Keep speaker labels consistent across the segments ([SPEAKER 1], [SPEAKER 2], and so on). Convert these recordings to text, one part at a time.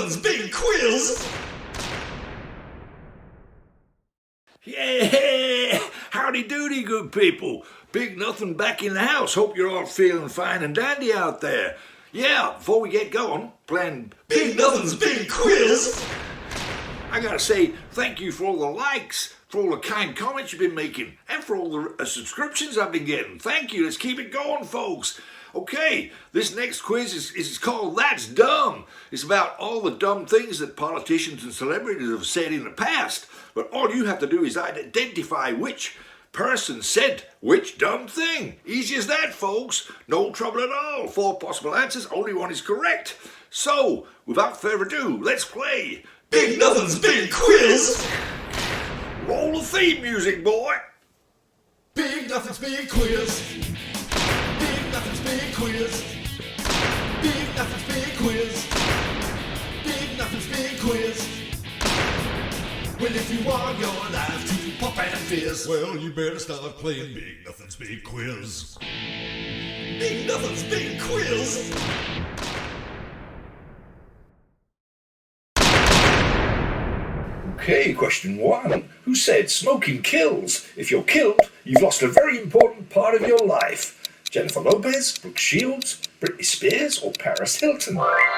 [SPEAKER 1] Nothing's Big Quiz!
[SPEAKER 2] Yeah! Howdy doody, good people. Big Nothing back in the house. Hope you're all feeling fine and dandy out there. Yeah, before we get going, playing
[SPEAKER 1] Big Nothing's Big Quiz!
[SPEAKER 2] I gotta say thank you for all the likes, for all the kind comments you've been making, and for all the subscriptions I've been getting. Thank you. Let's keep it going, folks. Okay, this next quiz is called That's Dumb. It's about all the dumb things that politicians and celebrities have said in the past. But all you have to do is identify which person said which dumb thing. Easy as that, folks. No trouble at all. 4 possible answers, only one is correct. So, without further ado, let's play
[SPEAKER 1] Big Nothing's Big Quiz!
[SPEAKER 2] Roll the theme music, boy.
[SPEAKER 1] Big Nothing's Big Quiz! Big Nothing's Big Quiz! Big Nothing's Big Quiz! Big Nothing's Big Quiz! Well, if you want your life to pop and fizz, well, you better start playing Big Nothing's Big Quiz. Big Nothing's Big Quiz!
[SPEAKER 2] Okay, question 1. Who said smoking kills? If you're killed, you've lost a very important part of your life. Jennifer Lopez, Brooke Shields, Britney Spears, or Paris Hilton?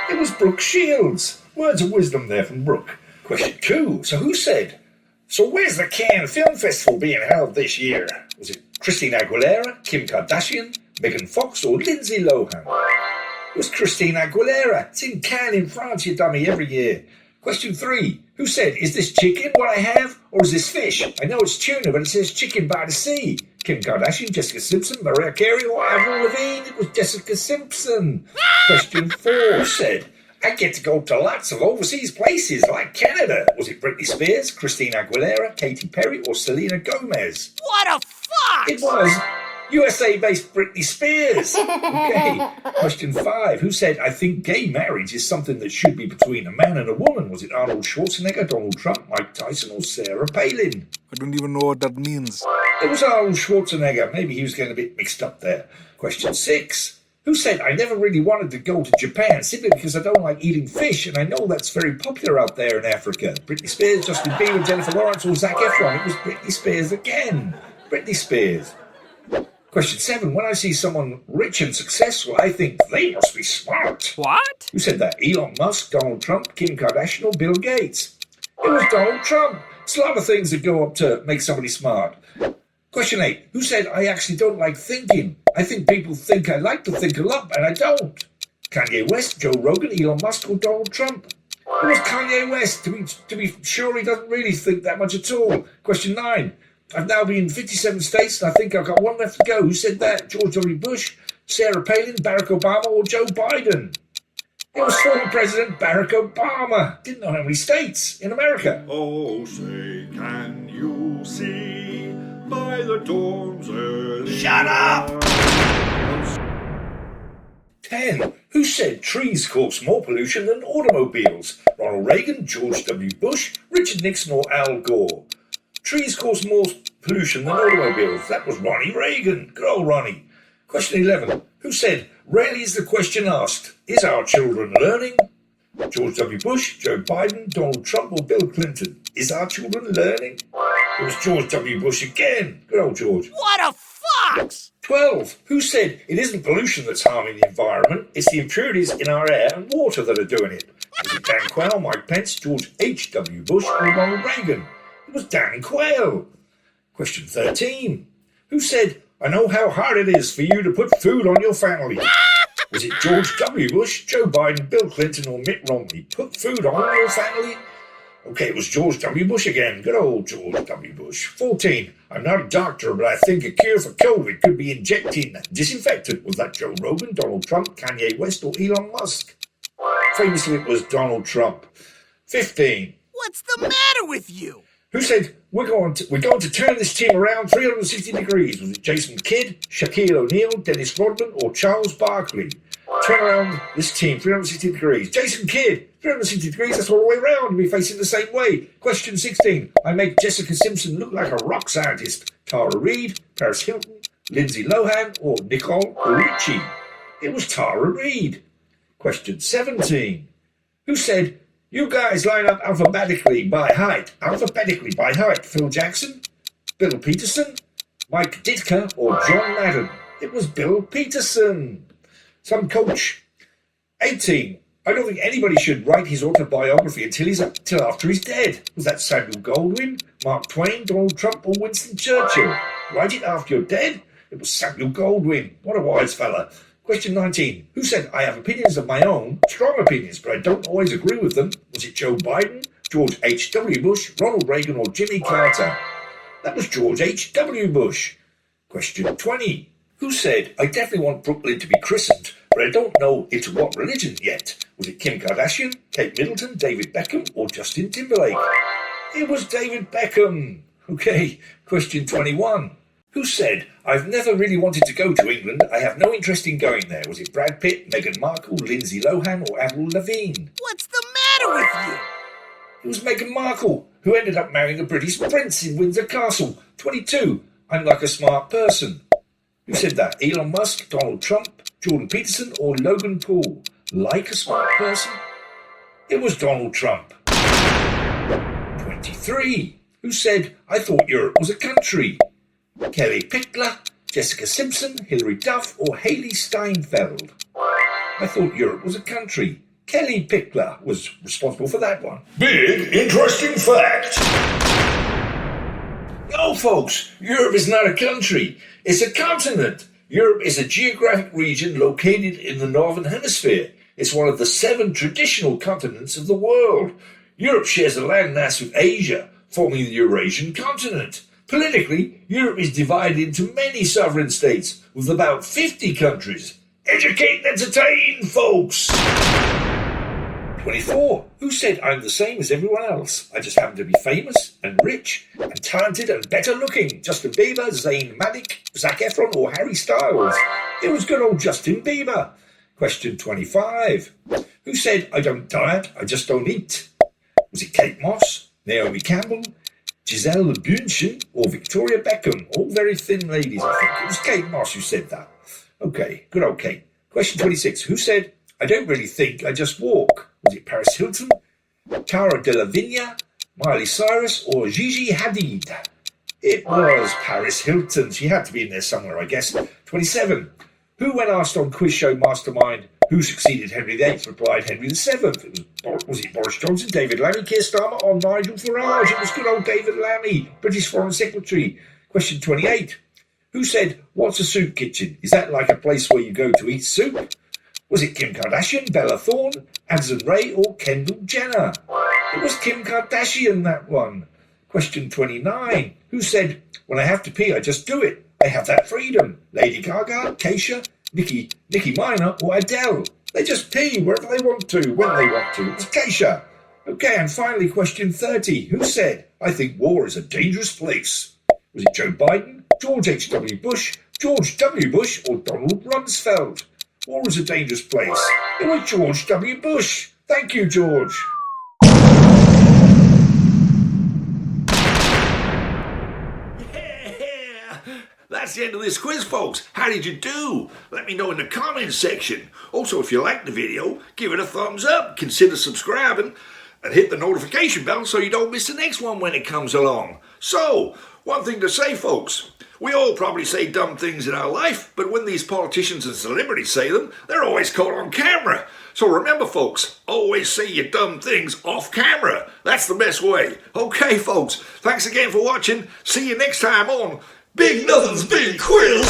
[SPEAKER 2] It was Brooke Shields. Words of wisdom there from Brooke. Question 2. So who said? So where's the Cannes Film Festival being held this year? Was it Christina Aguilera, Kim Kardashian, Megan Fox, or Lindsay Lohan? It was Christina Aguilera. It's in Cannes in France, you dummy, every year. Question 3. Who said, is this chicken what I have, or is this fish? I know it's tuna, but it says chicken by the sea. Kim Kardashian, Jessica Simpson, Mariah Carey, or Avril Lavigne? It was Jessica Simpson. Question 4. Who said, I get to go to lots of overseas places like Canada? Was it Britney Spears, Christina Aguilera, Katy Perry, or Selena Gomez?
[SPEAKER 3] What a fox!
[SPEAKER 2] It was USA-based Britney Spears. Okay. Question 5. Who said, I think gay marriage is something that should be between a man and a woman? Was it Arnold Schwarzenegger, Donald Trump, Mike Tyson, or Sarah Palin?
[SPEAKER 4] I don't even know what that means.
[SPEAKER 2] It was Arnold Schwarzenegger. Maybe he was getting a bit mixed up there. Question 6. Who said, I never really wanted to go to Japan simply because I don't like eating fish, and I know that's very popular out there in Africa? Britney Spears, Justin Bieber, Jennifer Lawrence, or Zac Efron? It was Britney Spears again. Britney Spears. Question 7. When I see someone rich and successful, I think they must be smart.
[SPEAKER 3] What?
[SPEAKER 2] Who said that? Elon Musk, Donald Trump, Kim Kardashian, or Bill Gates? It was Donald Trump. It's a lot of things that go up to make somebody smart. Question 8. Who said, I actually don't like thinking? I think people think I like to think a lot, and I don't. Kanye West, Joe Rogan, Elon Musk, or Donald Trump? It was Kanye West. To be sure, he doesn't really think that much at all. Question 9. I've now been in 57 states, and I think I've got one left to go. Who said that? George W. Bush, Sarah Palin, Barack Obama, or Joe Biden? It was former President Barack Obama. Didn't know how many states in America.
[SPEAKER 1] Oh, say, can you see by the dawn's early
[SPEAKER 2] Shut up! 10. Who said trees cause more pollution than automobiles? Ronald Reagan, George W. Bush, Richard Nixon, or Al Gore? Trees cause more pollution than automobiles. That was Ronnie Reagan. Good old Ronnie. Question 11. Who said, rarely is the question asked, is our children learning? George W. Bush, Joe Biden, Donald Trump, or Bill Clinton? Is our children learning? It was George W. Bush again. Good old George.
[SPEAKER 3] What a fox!
[SPEAKER 2] 12. Who said, it isn't pollution that's harming the environment, it's the impurities in our air and water that are doing it? Was it Dan Quayle, Mike Pence, George H.W. Bush, or Ronald Reagan? It was Dan Quayle. Question 13. Who said, I know how hard it is for you to put food on your family? Was it George W. Bush, Joe Biden, Bill Clinton, or Mitt Romney? Put food on your family? Okay, it was George W. Bush again. Good old George W. Bush. 14. I'm not a doctor, but I think a cure for COVID could be injecting disinfectant. Was that Joe Rogan, Donald Trump, Kanye West, or Elon Musk? Famously, it was Donald Trump. 15.
[SPEAKER 3] What's the matter with you?
[SPEAKER 2] Who said, we're going to turn this team around 360 degrees? Was it Jason Kidd, Shaquille O'Neal, Dennis Rodman, or Charles Barkley? Turn around this team 360 degrees. Jason Kidd, 360 degrees, that's all the way around. We're facing the same way. Question 16. I make Jessica Simpson look like a rock scientist. Tara Reid, Paris Hilton, Lindsay Lohan, or Nicole Richie? It was Tara Reid. Question 17. Who said, You guys line up alphabetically by height. Alphabetically by height. Phil Jackson, Bill Peterson, Mike Ditka, or John Madden. It was Bill Peterson. Some coach. 18. I don't think anybody should write his autobiography until after he's dead. Was that Samuel Goldwyn, Mark Twain, Donald Trump, or Winston Churchill? Write it after you're dead? It was Samuel Goldwyn. What a wise fella. Question 19. Who said, I have opinions of my own, strong opinions, but I don't always agree with them? Was it Joe Biden, George H.W. Bush, Ronald Reagan, or Jimmy Carter? That was George H.W. Bush. Question 20. Who said, I definitely want Brooklyn to be christened, but I don't know into what religion yet? Was it Kim Kardashian, Kate Middleton, David Beckham, or Justin Timberlake? It was David Beckham. Okay, question 21. Who said, I've never really wanted to go to England, I have no interest in going there? Was it Brad Pitt, Meghan Markle, Lindsay Lohan, or Avril Lavigne?
[SPEAKER 3] What's the matter with you?
[SPEAKER 2] It was Meghan Markle, who ended up marrying a British prince in Windsor Castle. 22. I'm like a smart person. Who said that? Elon Musk, Donald Trump, Jordan Peterson, or Logan Paul? Like a smart person? It was Donald Trump. 23. Who said, I thought Europe was a country? Kelly Pickler, Jessica Simpson, Hilary Duff, or Haley Steinfeld? I thought Europe was a country. Kelly Pickler was responsible for that one.
[SPEAKER 5] Big interesting fact.
[SPEAKER 2] No, folks, Europe is not a country. It's a continent. Europe is a geographic region located in the Northern Hemisphere. It's one of the 7 traditional continents of the world. Europe shares a landmass with Asia, forming the Eurasian continent. Politically, Europe is divided into many sovereign states, with about 50 countries. Educate and entertain, folks! 24. Who said I'm the same as everyone else? I just happen to be famous and rich and talented and better looking. Justin Bieber, Zayn Malik, Zac Efron, or Harry Styles? It was good old Justin Bieber. Question 25. Who said I don't diet, I just don't eat? Was it Kate Moss, Naomi Campbell, Giselle Bündchen, or Victoria Beckham? All very thin ladies, I think. It was Kate Moss who said that. Okay, good old Kate. Question 26. Who said, I don't really think, I just walk? Was it Paris Hilton, Cara Delevingne, Miley Cyrus, or Gigi Hadid? It was Paris Hilton. She had to be in there somewhere, I guess. 27. Who, when asked on Quiz Show Mastermind, who succeeded Henry VIII, replied Henry VII? Was it Boris Johnson, David Lammy, Keir Starmer, or Nigel Farage? It was good old David Lammy, British Foreign Secretary. Question 28. Who said, what's a soup kitchen? Is that like a place where you go to eat soup? Was it Kim Kardashian, Bella Thorne, Addison Rae, or Kendall Jenner? It was Kim Kardashian, that one. Question 29. Who said, when I have to pee, I just do it. I have that freedom. Lady Gaga, Keisha, Nicki Minor, or Adele? They just pee wherever they want to, when they want to. It's Keisha. Okay, and finally, question 30. Who said, I think war is a dangerous place? Was it Joe Biden, George H.W. Bush, George W. Bush, or Donald Rumsfeld? War is a dangerous place. It was George W. Bush. Thank you, George.
[SPEAKER 5] Yeah, that's the end of this quiz, folks. How did you do? Let me know in the comments section. Also, if you liked the video, give it a thumbs up, consider subscribing, and hit the notification bell so you don't miss the next one when it comes along. So, one thing to say, folks. We all probably say dumb things in our life, but when these politicians and celebrities say them, they're always caught on camera. So remember, folks, always say your dumb things off camera. That's the best way. Okay, folks, thanks again for watching. See you next time on Big Nothing's Big Quiz.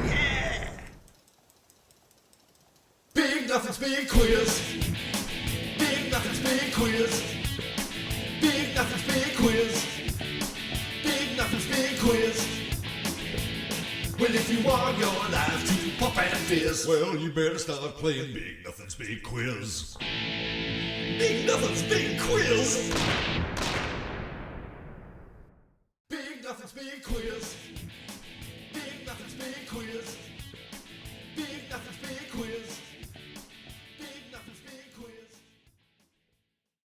[SPEAKER 5] Yeah.
[SPEAKER 1] Big Nothing's Big Quiz. Big Nothing's Big Quiz. Big Nothing's Big Quiz. Big Nothing's Big Quiz. Well, if you want your life to pop and fizz, well, you better start playing Big Nothing's Big Quiz. Big Nothing's Big Quiz. Big Nothing's Big Quiz. Big Nothing's Big Quiz. Big Nothing's Big